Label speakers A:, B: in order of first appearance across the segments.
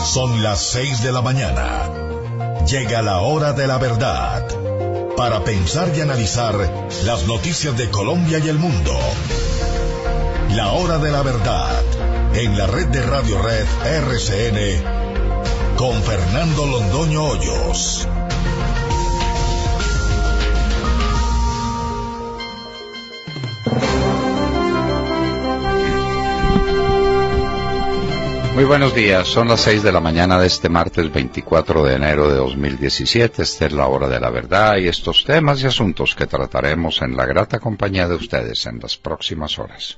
A: Son las 6 de la mañana. Llega la hora de la verdad. Para pensar y analizar las noticias de Colombia y el mundo. La hora de la verdad. En la red de Radio Red RCN. Con Fernando Londoño Hoyos.
B: Muy buenos días, son las 6 de la mañana de este martes 24 de enero de 2017, esta es la hora de la verdad y estos temas y asuntos que trataremos en la grata compañía de ustedes en las próximas horas.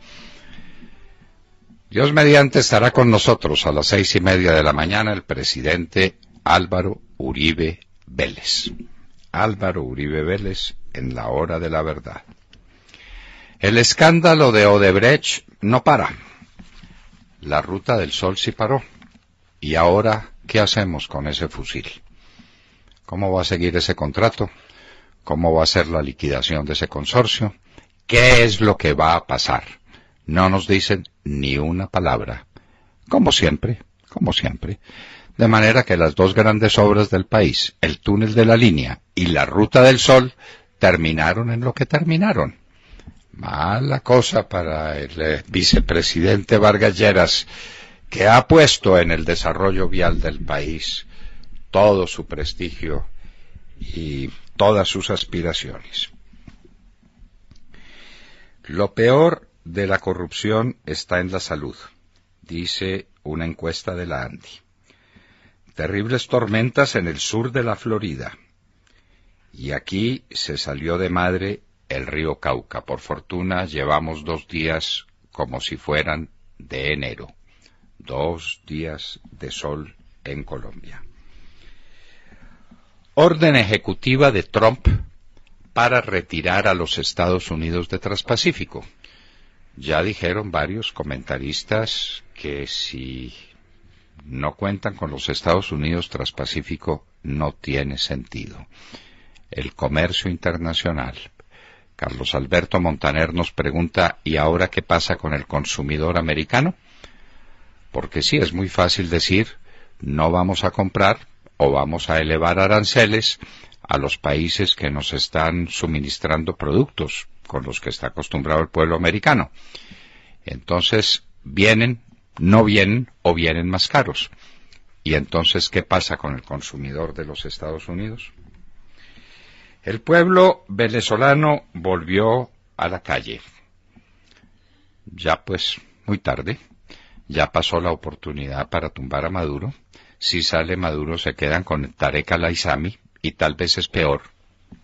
B: Dios mediante estará con nosotros a las 6:30 de la mañana el presidente Álvaro Uribe Vélez. Álvaro Uribe Vélez en la hora de la verdad. El escándalo de Odebrecht no para. La Ruta del Sol sí paró. ¿Y ahora qué hacemos con ese fusil? ¿Cómo va a seguir ese contrato? ¿Cómo va a ser la liquidación de ese consorcio? ¿Qué es lo que va a pasar? No nos dicen ni una palabra. Como siempre. De manera que las dos grandes obras del país, el túnel de la línea y la Ruta del Sol, terminaron en lo que terminaron. Mala cosa para el vicepresidente Vargas Lleras, que ha puesto en el desarrollo vial del país todo su prestigio y todas sus aspiraciones. Lo peor de la corrupción está en la salud, dice una encuesta de la ANDI. Terribles tormentas en el sur de la Florida. Y aquí se salió de madre el río Cauca. Por fortuna llevamos 2 días como si fueran de enero. 2 días de sol en Colombia. Orden ejecutiva de Trump para retirar a los Estados Unidos de Transpacífico. Ya dijeron varios comentaristas que si no cuentan con los Estados Unidos, Transpacífico no tiene sentido. El comercio internacional. Carlos Alberto Montaner nos pregunta, ¿y ahora qué pasa con el consumidor americano? Porque sí, es muy fácil decir, no vamos a comprar o vamos a elevar aranceles a los países que nos están suministrando productos con los que está acostumbrado el pueblo americano. Entonces, vienen, no vienen o vienen más caros. ¿Y entonces qué pasa con el consumidor de los Estados Unidos? El pueblo venezolano volvió a la calle. Ya pues, muy tarde, ya pasó la oportunidad para tumbar a Maduro. Si sale Maduro se quedan con Tarek al-Aissami y tal vez es peor.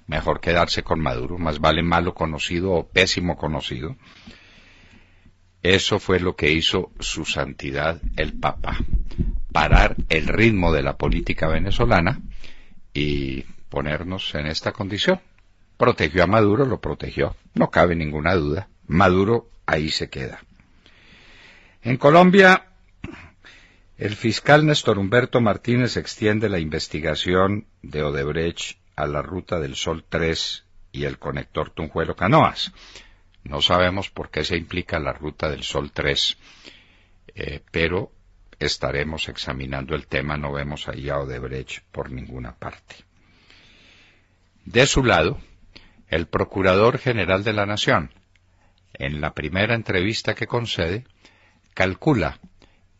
B: Mejor quedarse con Maduro, más vale malo conocido o pésimo conocido. Eso fue lo que hizo su santidad el Papa. Parar el ritmo de la política venezolana y ponernos en esta condición. Protegió a Maduro, lo protegió, no cabe ninguna duda. Maduro ahí se queda. En Colombia, el fiscal Néstor Humberto Martínez extiende la investigación de Odebrecht a la Ruta del Sol 3 y el conector Tunjuelo-Canoas. No sabemos por qué se implica la Ruta del Sol 3, pero estaremos examinando el tema, no vemos ahí a Odebrecht por ninguna parte. De su lado, el Procurador General de la Nación, en la primera entrevista que concede, calcula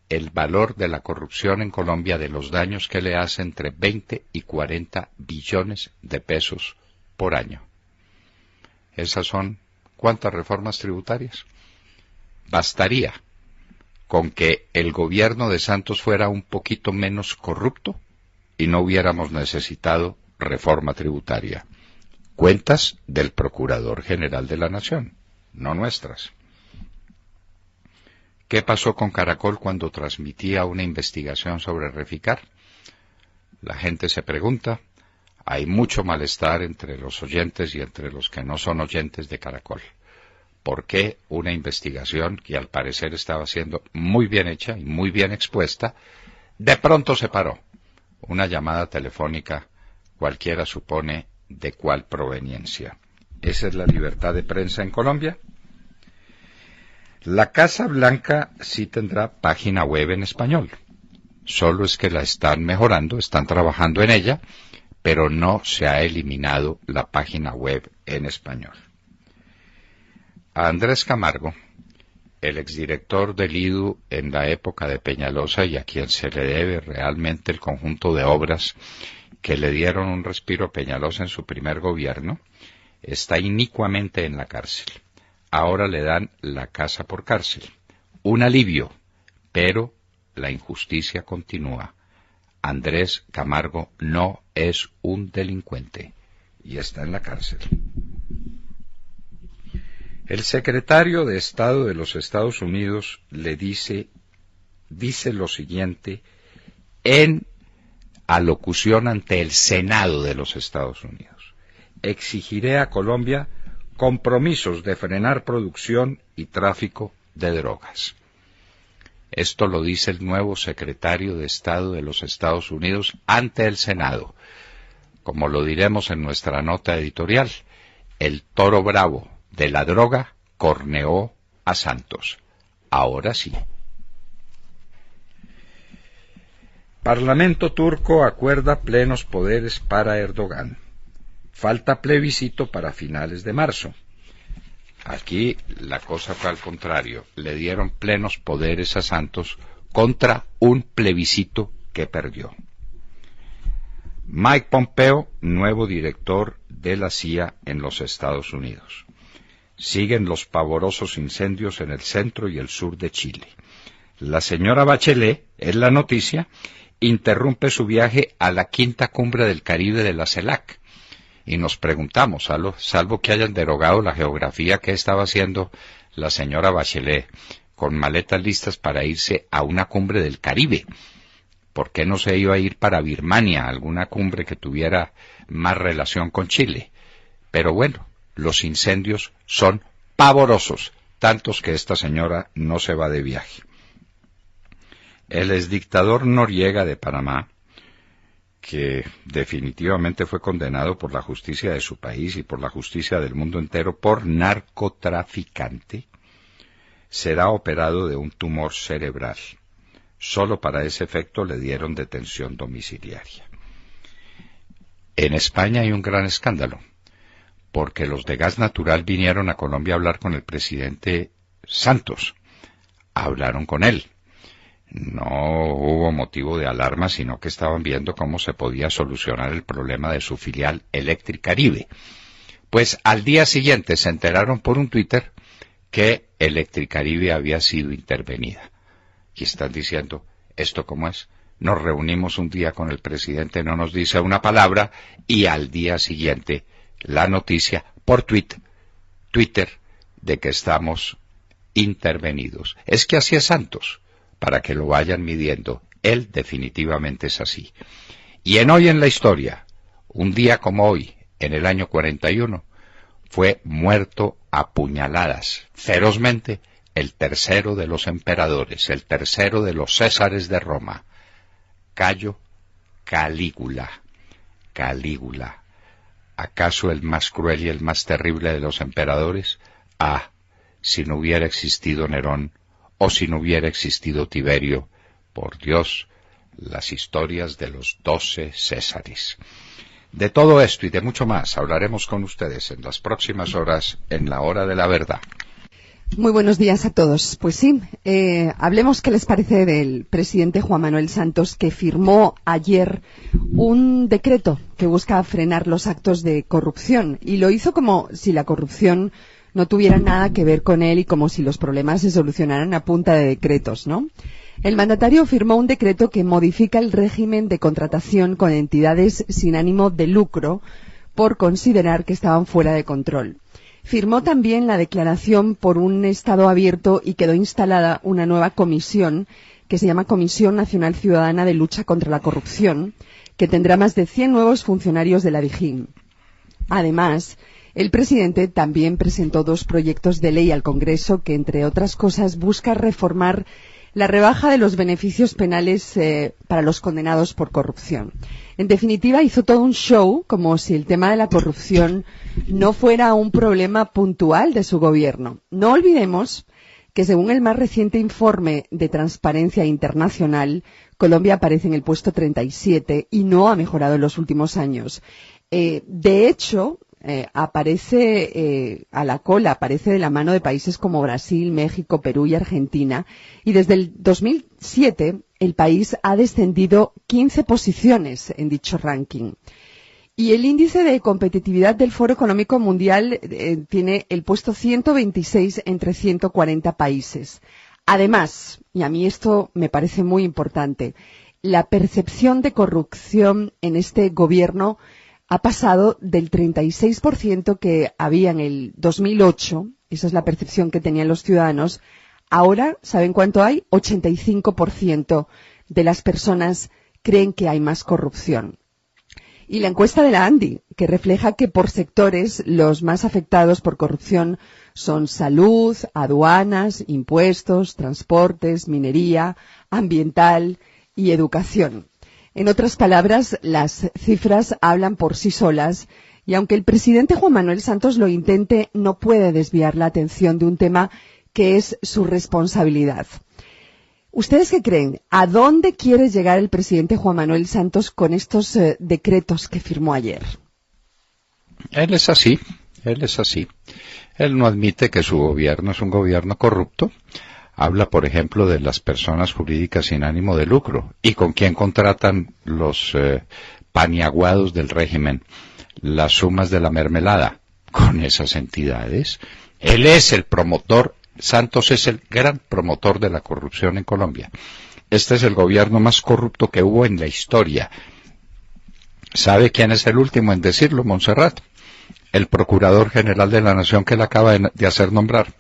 B: el valor de la corrupción en Colombia, de los daños que le hace entre 20 y 40 billones de pesos por año. Esas son, ¿cuántas reformas tributarias? Bastaría con que el gobierno de Santos fuera un poquito menos corrupto y no hubiéramos necesitado reforma tributaria. Cuentas del Procurador General de la Nación, no nuestras. ¿Qué pasó con Caracol cuando transmitía una investigación sobre Reficar? La gente se pregunta. Hay mucho malestar entre los oyentes y entre los que no son oyentes de Caracol. ¿Por qué una investigación que al parecer estaba siendo muy bien hecha y muy bien expuesta, de pronto se paró? Una llamada telefónica, cualquiera supone de cuál proveniencia. ¿Esa es la libertad de prensa en Colombia? La Casa Blanca sí tendrá página web en español. solo es que la están mejorando, están trabajando en ella, pero no se ha eliminado la página web en español. A Andrés Camargo, el exdirector del IDU en la época de Peñalosa y a quien se le debe realmente el conjunto de obras que le dieron un respiro a Peñalosa en su primer gobierno, está inicuamente en la cárcel. Ahora le dan la casa por cárcel. Un alivio, pero la injusticia continúa. Andrés Camargo no es un delincuente y está en la cárcel. El secretario de Estado de los Estados Unidos le dice lo siguiente en alocución ante el Senado de los Estados Unidos. Exigiré a Colombia compromisos de frenar producción y tráfico de drogas. Esto lo dice el nuevo secretario de Estado de los Estados Unidos ante el Senado. Como lo diremos en nuestra nota editorial, el toro bravo de la droga corneó a Santos. Ahora sí. Parlamento turco acuerda plenos poderes para Erdogan. Falta plebiscito para finales de marzo. Aquí la cosa fue al contrario. Le dieron plenos poderes a Santos contra un plebiscito que perdió. Mike Pompeo, nuevo director de la CIA en los Estados Unidos. Siguen los pavorosos incendios en el centro y el sur de Chile. La señora Bachelet, es la noticia, interrumpe su viaje a la quinta cumbre del Caribe de la CELAC. Y nos preguntamos, salvo que hayan derogado la geografía, ¿qué estaba haciendo la señora Bachelet con maletas listas para irse a una cumbre del Caribe? ¿Por qué no se iba a ir para Birmania, alguna cumbre que tuviera más relación con Chile? Pero bueno, los incendios son pavorosos, tantos que esta señora no se va de viaje. El exdictador Noriega de Panamá, que definitivamente fue condenado por la justicia de su país y por la justicia del mundo entero por narcotraficante, será operado de un tumor cerebral. Solo para ese efecto le dieron detención domiciliaria. En España hay un gran escándalo, porque los de Gas Natural vinieron a Colombia a hablar con el presidente Santos. Hablaron con él. No hubo motivo de alarma, sino que estaban viendo cómo se podía solucionar el problema de su filial Electricaribe. Pues al día siguiente se enteraron por un Twitter que Electricaribe había sido intervenida. Y están diciendo, ¿esto cómo es? Nos reunimos un día con el presidente, no nos dice una palabra, y al día siguiente la noticia por Twitter de que estamos intervenidos. Es que así es Santos, para que lo vayan midiendo. Él definitivamente es así. Y hoy en la historia, un día como hoy, en el año 41, fue muerto a puñaladas, ferozmente, el tercero de los emperadores, el tercero de los Césares de Roma, Cayo Calígula. Calígula. ¿Acaso el más cruel y el más terrible de los emperadores? Ah, si no hubiera existido Nerón, o si no hubiera existido Tiberio, por Dios, las historias de los 12 Césares. De todo esto y de mucho más hablaremos con ustedes en las próximas horas en la Hora de la Verdad.
C: Muy buenos días a todos. Pues sí, hablemos qué les parece del presidente Juan Manuel Santos, que firmó ayer un decreto que busca frenar los actos de corrupción, y lo hizo como si la corrupción no tuviera nada que ver con él y como si los problemas se solucionaran a punta de decretos, ¿no? El mandatario firmó un decreto que modifica el régimen de contratación con entidades sin ánimo de lucro por considerar que estaban fuera de control. Firmó también la declaración por un Estado abierto y quedó instalada una nueva comisión que se llama Comisión Nacional Ciudadana de Lucha contra la Corrupción, que tendrá más de 100 nuevos funcionarios de la DIJÍN. Además, el presidente también presentó 2 proyectos de ley al Congreso que, entre otras cosas, busca reformar la rebaja de los beneficios penales para los condenados por corrupción. En definitiva, hizo todo un show como si el tema de la corrupción no fuera un problema puntual de su gobierno. No olvidemos que según el más reciente informe de Transparencia Internacional, Colombia aparece en el puesto 37 y no ha mejorado en los últimos años. De hecho, aparece a la cola, aparece de la mano de países como Brasil, México, Perú y Argentina. Y desde el 2007 el país ha descendido 15 posiciones en dicho ranking. Y el índice de competitividad del Foro Económico Mundial tiene el puesto 126 entre 140 países. Además, y a mí esto me parece muy importante, la percepción de corrupción en este gobierno ha pasado del 36% que había en el 2008, esa es la percepción que tenían los ciudadanos, ahora, ¿saben cuánto hay? 85% de las personas creen que hay más corrupción. Y la encuesta de la ANDI, que refleja que por sectores los más afectados por corrupción son salud, aduanas, impuestos, transportes, minería, ambiental y educación. En otras palabras, las cifras hablan por sí solas y aunque el presidente Juan Manuel Santos lo intente, no puede desviar la atención de un tema que es su responsabilidad. ¿Ustedes qué creen? ¿A dónde quiere llegar el presidente Juan Manuel Santos con estos decretos que firmó ayer?
B: Él es así. Él no admite que su gobierno es un gobierno corrupto. Habla, por ejemplo, de las personas jurídicas sin ánimo de lucro. ¿Y con quién contratan los paniaguados del régimen? Las sumas de la mermelada. Con esas entidades. Él es el promotor. Santos es el gran promotor de la corrupción en Colombia. Este es el gobierno más corrupto que hubo en la historia. ¿Sabe quién es el último en decirlo, Montserrat? El Procurador General de la Nación que él acaba de hacer nombrar.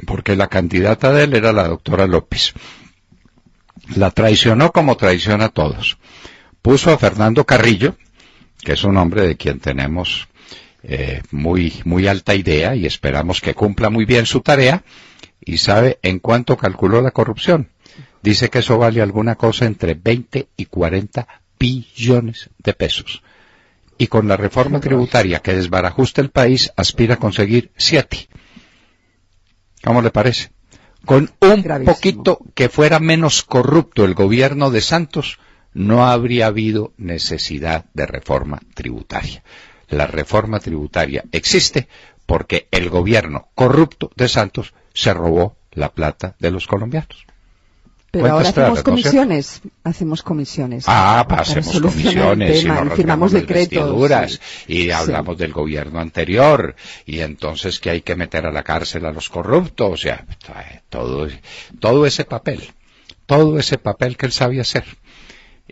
B: Porque la candidata de él era la doctora López. La traicionó como traiciona a todos. Puso a Fernando Carrillo, que es un hombre de quien tenemos muy alta idea y esperamos que cumpla muy bien su tarea. ¿Y sabe en cuánto calculó la corrupción? Dice que eso vale alguna cosa entre 20 y 40 billones de pesos. Y con la reforma tributaria que desbarajusta el país, aspira a conseguir 7. ¿Cómo le parece? Con un poquito que fuera menos corrupto el gobierno de Santos, no habría habido necesidad de reforma tributaria. La reforma tributaria existe porque el gobierno corrupto de Santos se robó la plata de los colombianos.
C: Pero ahora hacemos comisiones. Hacemos comisiones
B: y nos
C: firmamos decretos
B: y hablamos del gobierno anterior y entonces que hay que meter a la cárcel a los corruptos, o sea, todo ese papel que él sabía hacer.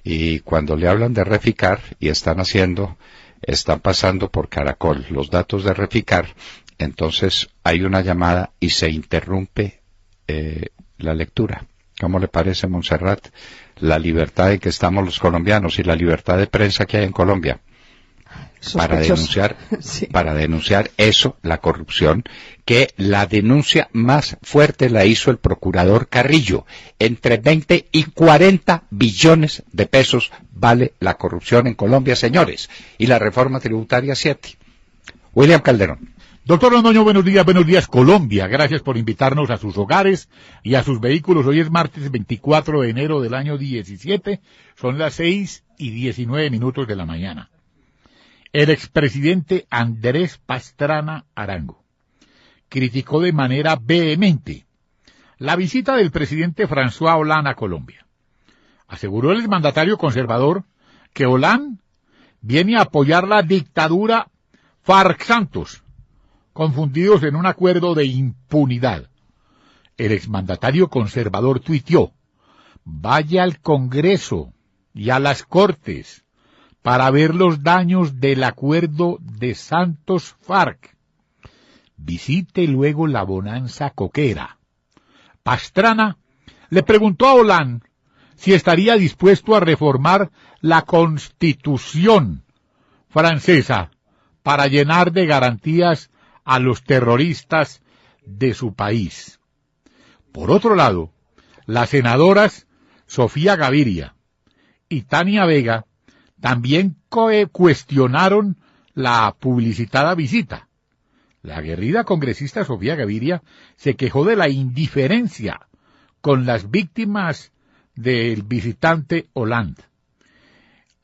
B: Y cuando le hablan de Reficar y están pasando por Caracol los datos de Reficar, entonces hay una llamada y se interrumpe la lectura. ¿Cómo le parece, Montserrat, la libertad en que estamos los colombianos y la libertad de prensa que hay en Colombia? Para denunciar eso, la corrupción, que la denuncia más fuerte la hizo el procurador Carrillo. Entre 20 y 40 billones de pesos vale la corrupción en Colombia, señores, y la reforma tributaria 7. William Calderón.
D: Doctor Londoño, buenos días Colombia, gracias por invitarnos a sus hogares y a sus vehículos. Hoy es martes 24 de enero del año 17, son las 6:19 de la mañana. El expresidente Andrés Pastrana Arango criticó de manera vehemente la visita del presidente François Hollande a Colombia. Aseguró el exmandatario conservador que Hollande viene a apoyar la dictadura FARC-Santos, confundidos en un acuerdo de impunidad. El exmandatario conservador tuiteó: vaya al Congreso y a las Cortes para ver los daños del acuerdo de Santos-FARC. Visite luego la bonanza coquera. Pastrana le preguntó a Hollande si estaría dispuesto a reformar la Constitución francesa para llenar de garantías a los terroristas de su país. Por otro lado, las senadoras Sofía Gaviria y Tania Vega también cuestionaron la publicitada visita. La aguerrida congresista Sofía Gaviria se quejó de la indiferencia con las víctimas del visitante Hollande,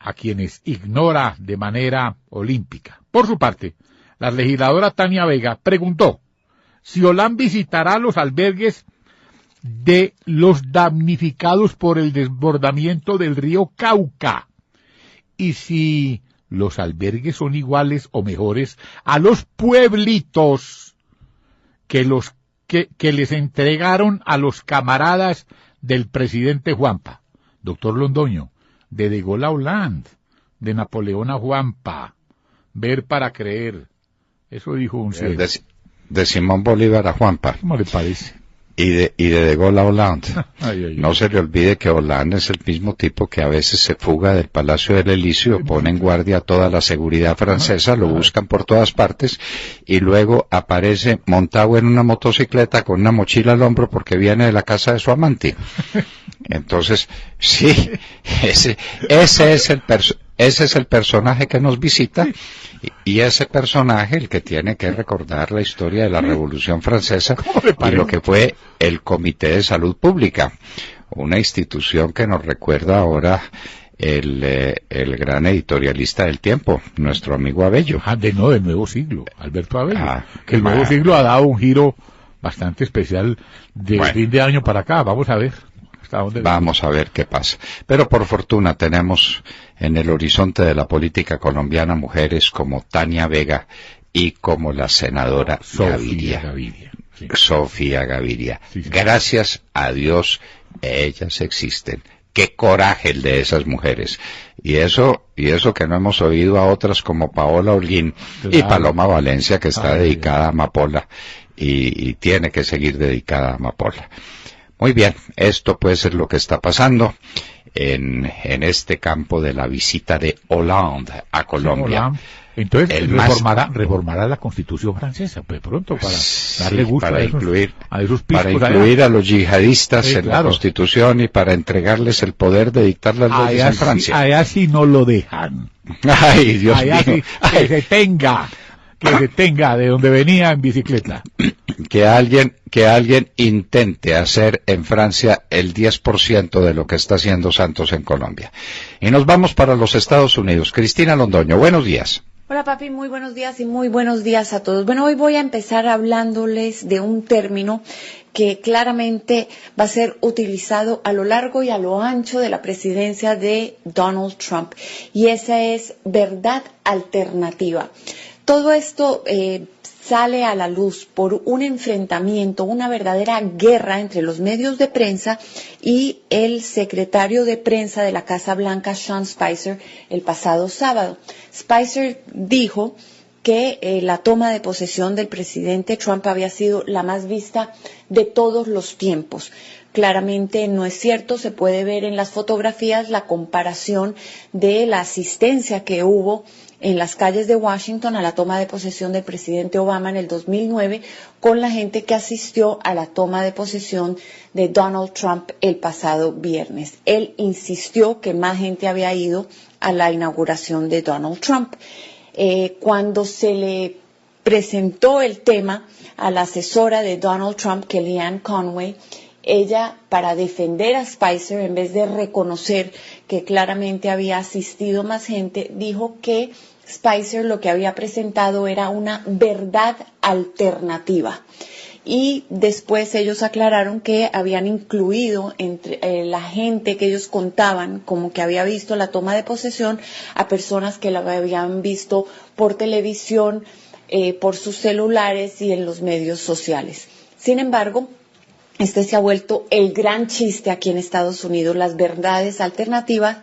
D: a quienes ignora de manera olímpica. Por su parte, la legisladora Tania Vega preguntó si Hollande visitará los albergues de los damnificados por el desbordamiento del río Cauca y si los albergues son iguales o mejores a los pueblitos que les entregaron a los camaradas del presidente Juanpa. Doctor Londoño, de Gaulle a Hollande, de Napoleón a Juanpa, ver para creer. Eso dijo un ser.
B: De Simón Bolívar a Juanpa.
D: ¿Cómo le parece?
B: Y de Gaulle a Hollande.
D: Ay.
B: No se le olvide que Hollande es el mismo tipo que a veces se fuga del Palacio del Elíseo, pone en guardia toda la seguridad francesa, lo buscan por todas partes y luego aparece montado en una motocicleta con una mochila al hombro porque viene de la casa de su amante. Entonces, sí, ese es el personaje que nos visita y ese personaje el que tiene que recordar la historia de la Revolución Francesa y lo que fue el Comité de Salud Pública, una institución que nos recuerda ahora el gran editorialista del Tiempo, nuestro amigo Abello.
D: Del Nuevo Siglo, Alberto Abello, que el Nuevo Siglo ha dado un giro bastante especial de fin de año para acá. Vamos a ver.
B: Vamos a ver qué pasa. Pero por fortuna tenemos en el horizonte de la política colombiana mujeres como Tania Vega y como la senadora Gaviria.
D: Sí.
B: Sofía Gaviria.
D: Sí.
B: Gracias a Dios, ellas existen. Qué coraje el de esas mujeres. Y eso que no hemos oído a otras como Paola Holguín y Paloma Valencia, que está dedicada a Amapola y tiene que seguir dedicada a Amapola. Muy bien, esto puede ser lo que está pasando en este campo de la visita de Hollande a Colombia.
D: Sí, entonces reformará la Constitución francesa, pues pronto, para darle gusto
B: para
D: a esos
B: para incluir a los yihadistas en la Constitución y para entregarles el poder de dictar las leyes en Francia.
D: Allá sí no lo dejan.
B: Ay, Dios
D: allá
B: mío.
D: Sí, que se tenga de donde venía en bicicleta.
B: Que alguien intente hacer en Francia el 10% de lo que está haciendo Santos en Colombia. Y nos vamos para los Estados Unidos. Cristina Londoño, buenos días.
E: Hola papi, muy buenos días y muy buenos días a todos. Bueno, hoy voy a empezar hablándoles de un término que claramente va a ser utilizado a lo largo y a lo ancho de la presidencia de Donald Trump, y esa es verdad alternativa. Todo esto sale a la luz por un enfrentamiento, una verdadera guerra entre los medios de prensa y el secretario de prensa de la Casa Blanca, Sean Spicer, el pasado sábado. Spicer dijo que la toma de posesión del presidente Trump había sido la más vista de todos los tiempos. Claramente no es cierto, se puede ver en las fotografías la comparación de la asistencia que hubo en las calles de Washington a la toma de posesión del presidente Obama en el 2009 con la gente que asistió a la toma de posesión de Donald Trump el pasado viernes. Él insistió que más gente había ido a la inauguración de Donald Trump. Cuando se le presentó el tema a la asesora de Donald Trump, Kellyanne Conway, ella, para defender a Spicer, en vez de reconocer que claramente había asistido más gente, dijo que Spicer lo que había presentado era una verdad alternativa. Y después ellos aclararon que habían incluido entre la gente que ellos contaban como que había visto la toma de posesión a personas que la habían visto por televisión, por sus celulares y en los medios sociales. Sin embargo, este se ha vuelto el gran chiste aquí en Estados Unidos, las verdades alternativas,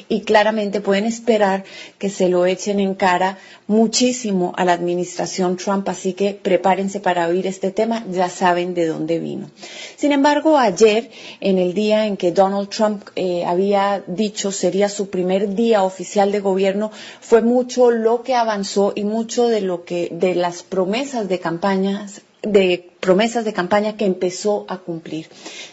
E: y claramente pueden esperar que se lo echen en cara muchísimo a la administración Trump, así que prepárense para oír este tema, ya saben de dónde vino. Sin embargo, ayer, en el día en que Donald Trump había dicho sería su primer día oficial de gobierno, fue mucho lo que avanzó y mucho de las promesas de campañas de promesas de campaña que empezó a cumplir.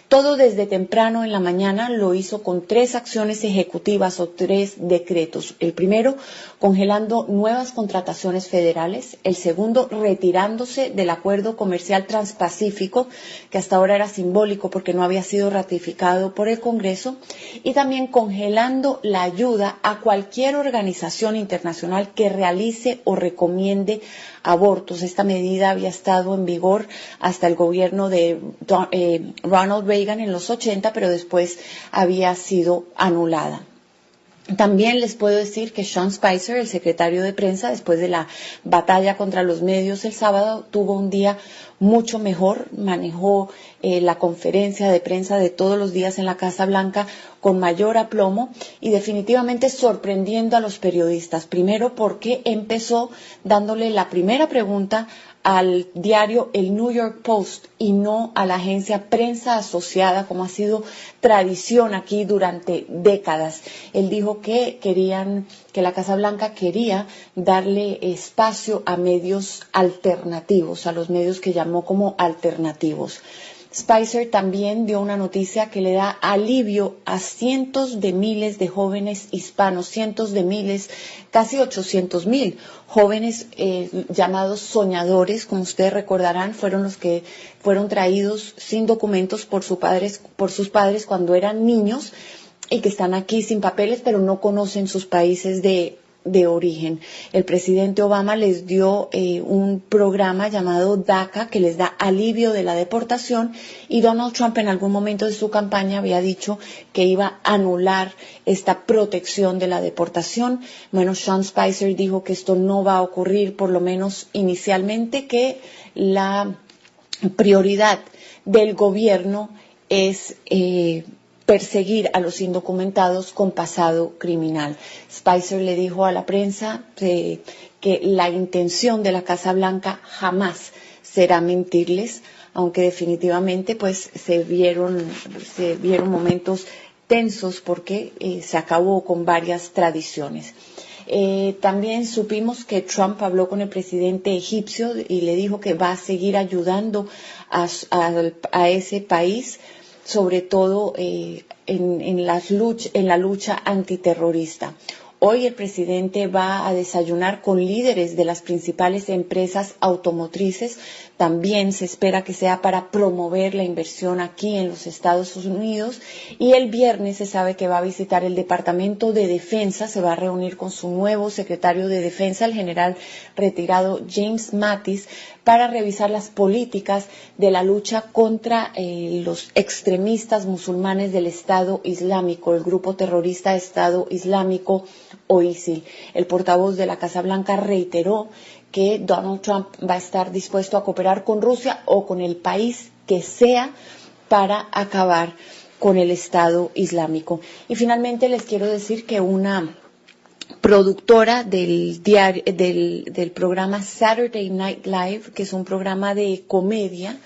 E: Todo desde temprano en la mañana lo hizo con 3 acciones ejecutivas o 3 decretos. El primero, congelando nuevas contrataciones federales. El segundo, retirándose del acuerdo comercial transpacífico, que hasta ahora era simbólico porque no había sido ratificado por el Congreso. Y también congelando la ayuda a cualquier organización internacional que realice o recomiende abortos. Esta medida había estado en vigor hasta el gobierno de Ronald Reagan en los 80, pero después había sido anulada. También les puedo decir que Sean Spicer, el secretario de prensa, después de la batalla contra los medios el sábado, tuvo un día mucho mejor, manejó la conferencia de prensa de todos los días en la Casa Blanca con mayor aplomo y definitivamente sorprendiendo a los periodistas. Primero porque empezó dándole la primera pregunta al diario el New York Post y no a la agencia Prensa Asociada, como ha sido tradición aquí durante décadas. Él dijo que la Casa Blanca quería darle espacio a medios alternativos, a los medios que llamó como alternativos. Spicer también dio una noticia que le da alivio a cientos de miles de jóvenes hispanos, cientos de miles, casi 800,000 jóvenes llamados soñadores, como ustedes recordarán, fueron los que fueron traídos sin documentos por sus padres cuando eran niños y que están aquí sin papeles, pero no conocen sus países de origen. El presidente Obama les dio un programa llamado DACA que les da alivio de la deportación y Donald Trump en algún momento de su campaña había dicho que iba a anular esta protección de la deportación. Bueno, Sean Spicer dijo que esto no va a ocurrir, por lo menos inicialmente, que la prioridad del gobierno es perseguir a los indocumentados con pasado criminal. Spicer le dijo a la prensa que la intención de la Casa Blanca jamás será mentirles, aunque definitivamente pues se vieron momentos tensos porque se acabó con varias tradiciones. También supimos que Trump habló con el presidente egipcio y le dijo que va a seguir ayudando a ese país, sobre todo en la lucha antiterrorista. Hoy el presidente va a desayunar con líderes de las principales empresas automotrices. También se espera que sea para promover la inversión aquí en los Estados Unidos. Y el viernes se sabe que va a visitar el Departamento de Defensa. Se va a reunir con su nuevo secretario de Defensa, el general retirado James Mattis, para revisar las políticas de la lucha contra los extremistas musulmanes del Estado Islámico, el grupo terrorista Estado Islámico o ISIL. El portavoz de la Casa Blanca reiteró que Donald Trump va a estar dispuesto a cooperar con Rusia o con el país que sea para acabar con el Estado Islámico. Y finalmente les quiero decir que una productora del programa Saturday Night Live, que es un programa de comedia,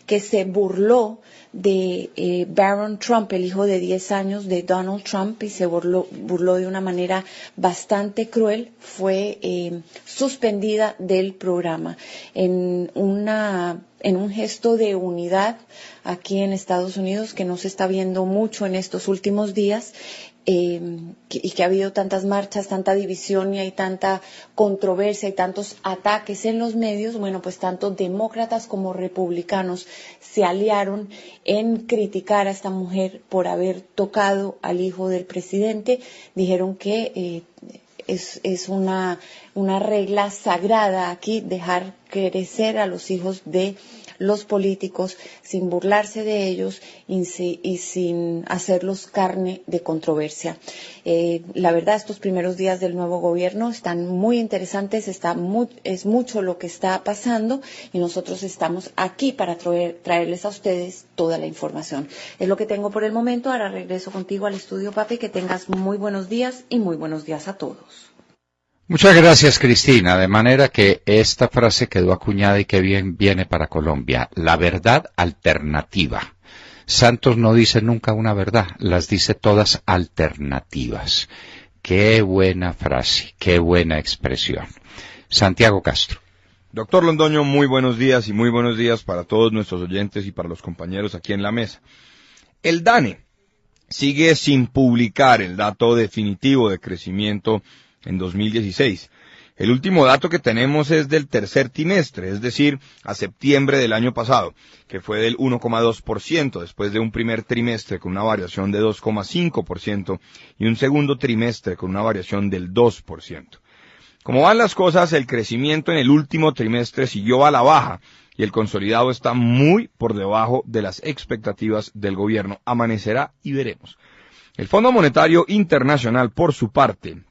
E: que se burló de Barron Trump, el hijo de 10 años de Donald Trump, y se burló de una manera bastante cruel, fue suspendida del programa en un gesto de unidad aquí en Estados Unidos que no se está viendo mucho en estos últimos días. Y que ha habido tantas marchas, tanta división y hay tanta controversia y tantos ataques en los medios. Bueno, pues tanto demócratas como republicanos se aliaron en criticar a esta mujer por haber tocado al hijo del presidente. Dijeron que es una regla sagrada aquí dejar crecer a los hijos de los políticos sin burlarse de ellos y sin hacerlos carne de controversia. La verdad, estos primeros días del nuevo gobierno están muy interesantes, es mucho lo que está pasando y nosotros estamos aquí para traerles a ustedes toda la información. Es lo que tengo por el momento. Ahora regreso contigo al estudio, papi, que tengas muy buenos días y muy buenos días a todos.
B: Muchas gracias, Cristina. De manera que esta frase quedó acuñada y que bien viene para Colombia. La verdad alternativa. Santos no dice nunca una verdad, las dice todas alternativas. Qué buena frase, qué buena expresión. Santiago Castro.
F: Doctor Londoño, muy buenos días y muy buenos días para todos nuestros oyentes y para los compañeros aquí en la mesa. El DANE sigue sin publicar el dato definitivo de crecimiento en 2016. El último dato que tenemos es del tercer trimestre, es decir, a septiembre del año pasado, que fue del 1,2%, después de un primer trimestre con una variación de 2,5% y un segundo trimestre con una variación del 2%. Como van las cosas, el crecimiento en el último trimestre siguió a la baja y el consolidado está muy por debajo de las expectativas del gobierno. Amanecerá y veremos. El Fondo Monetario Internacional, por su parte,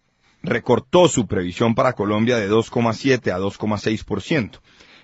F: recortó su previsión para Colombia de 2,7 a 2,6%.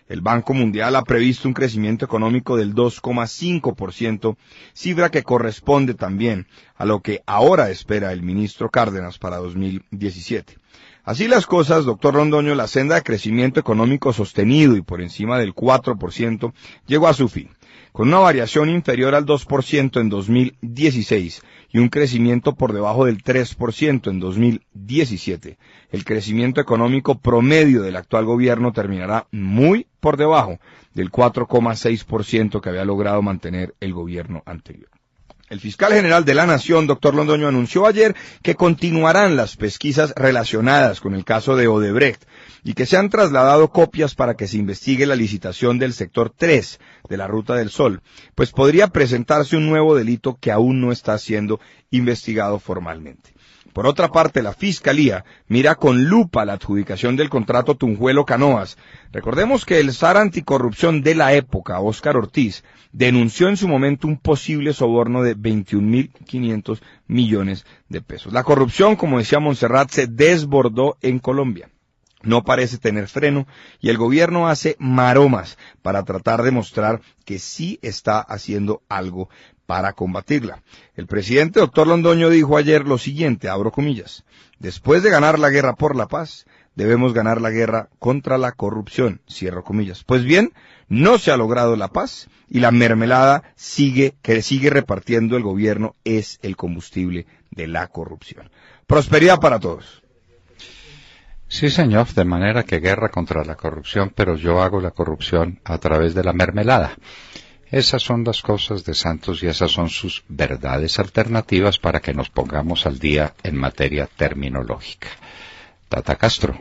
F: El Banco Mundial ha previsto un crecimiento económico del 2,5%, cifra que corresponde también a lo que ahora espera el ministro Cárdenas para 2017. Así las cosas, doctor Londoño, la senda de crecimiento económico sostenido y por encima del 4% llegó a su fin, con una variación inferior al 2% en 2016 y un crecimiento por debajo del 3% en 2017. El crecimiento económico promedio del actual gobierno terminará muy por debajo del 4,6% que había logrado mantener el gobierno anterior. El fiscal general de la Nación, doctor Londoño, anunció ayer que continuarán las pesquisas relacionadas con el caso de Odebrecht y que se han trasladado copias para que se investigue la licitación del sector 3 de la Ruta del Sol, pues podría presentarse un nuevo delito que aún no está siendo investigado formalmente. Por otra parte, la Fiscalía mira con lupa la adjudicación del contrato Tunjuelo-Canoas. Recordemos que el zar anticorrupción de la época, Óscar Ortiz, denunció en su momento un posible soborno de 21.500 millones de pesos. La corrupción, como decía Montserrat, se desbordó en Colombia. No parece tener freno y el gobierno hace maromas para tratar de mostrar que sí está haciendo algo para combatirla. El presidente doctor Londoño dijo ayer lo siguiente, abro comillas: después de ganar la guerra por la paz, debemos ganar la guerra contra la corrupción, cierro comillas. Pues bien, no se ha logrado la paz y la mermelada que sigue repartiendo el gobierno es el combustible de la corrupción. Prosperidad para todos.
B: Sí, señor, de manera que guerra contra la corrupción, pero yo hago la corrupción a través de la mermelada. Esas son las cosas de Santos y esas son sus verdades alternativas para que nos pongamos al día en materia terminológica. Tata Castro.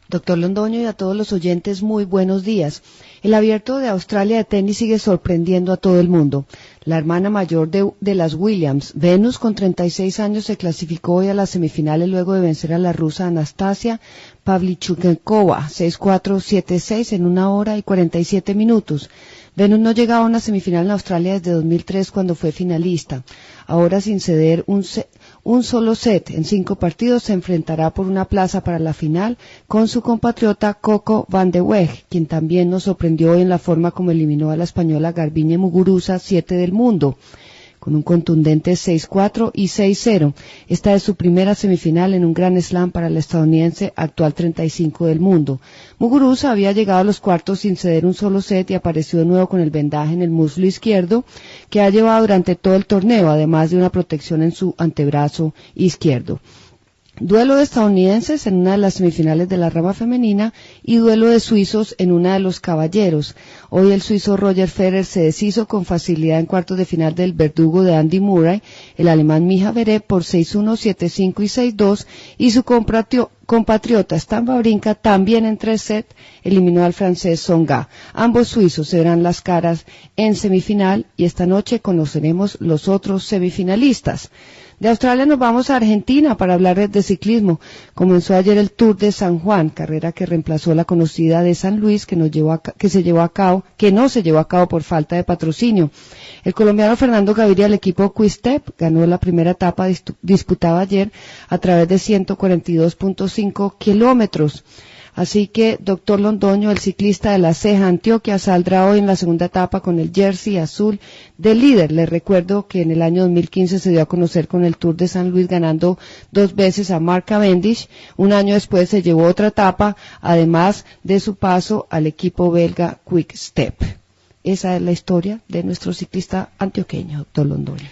G: Doctor Londoño y a todos los oyentes, muy buenos días. El Abierto de Australia de tenis sigue sorprendiendo a todo el mundo. La hermana mayor de las Williams, Venus, con 36 años, se clasificó hoy a las semifinales luego de vencer a la rusa Anastasia Pavlyuchenkova 6-4, 7-6 en 1 hora y 47 minutos. Venus no llegaba a una semifinal en Australia desde 2003 cuando fue finalista. Ahora, sin ceder un solo set en 5 partidos, se enfrentará por una plaza para la final con su compatriota Coco van de Weg, quien también nos sorprendió en la forma como eliminó a la española Garbiñe Muguruza, 7 del mundo, con un contundente 6-4 y 6-0. Esta es su primera semifinal en un Grand Slam para la estadounidense, actual 35 del mundo. Muguruza había llegado a los cuartos sin ceder un solo set y apareció de nuevo con el vendaje en el muslo izquierdo que ha llevado durante todo el torneo, además de una protección en su antebrazo izquierdo. Duelo de estadounidenses en una de las semifinales de la rama femenina y duelo de suizos en una de los caballeros. Hoy el suizo Roger Federer se deshizo con facilidad en cuartos de final del verdugo de Andy Murray, el alemán Miha Beret por 6-1, 7-5 y 6-2, y su compatriota Stan Wawrinka también en 3 sets eliminó al francés Tsonga. Ambos suizos se verán las caras en semifinal y esta noche conoceremos los otros semifinalistas. De Australia nos vamos a Argentina para hablar de ciclismo. Comenzó ayer el Tour de San Juan, carrera que reemplazó la conocida de San Luis que no se llevó a cabo por falta de patrocinio. El colombiano Fernando Gaviria del equipo Quick-Step ganó la primera etapa disputada ayer a través de 142.5 kilómetros. Así que, doctor Londoño, el ciclista de La Ceja, Antioquia, saldrá hoy en la segunda etapa con el jersey azul del líder. Les recuerdo que en el año 2015 se dio a conocer con el Tour de San Luis, ganando 2 veces a Mark Cavendish. Un año después se llevó otra etapa, además de su paso al equipo belga Quick Step. Esa es la historia de nuestro ciclista antioqueño, doctor Londoño.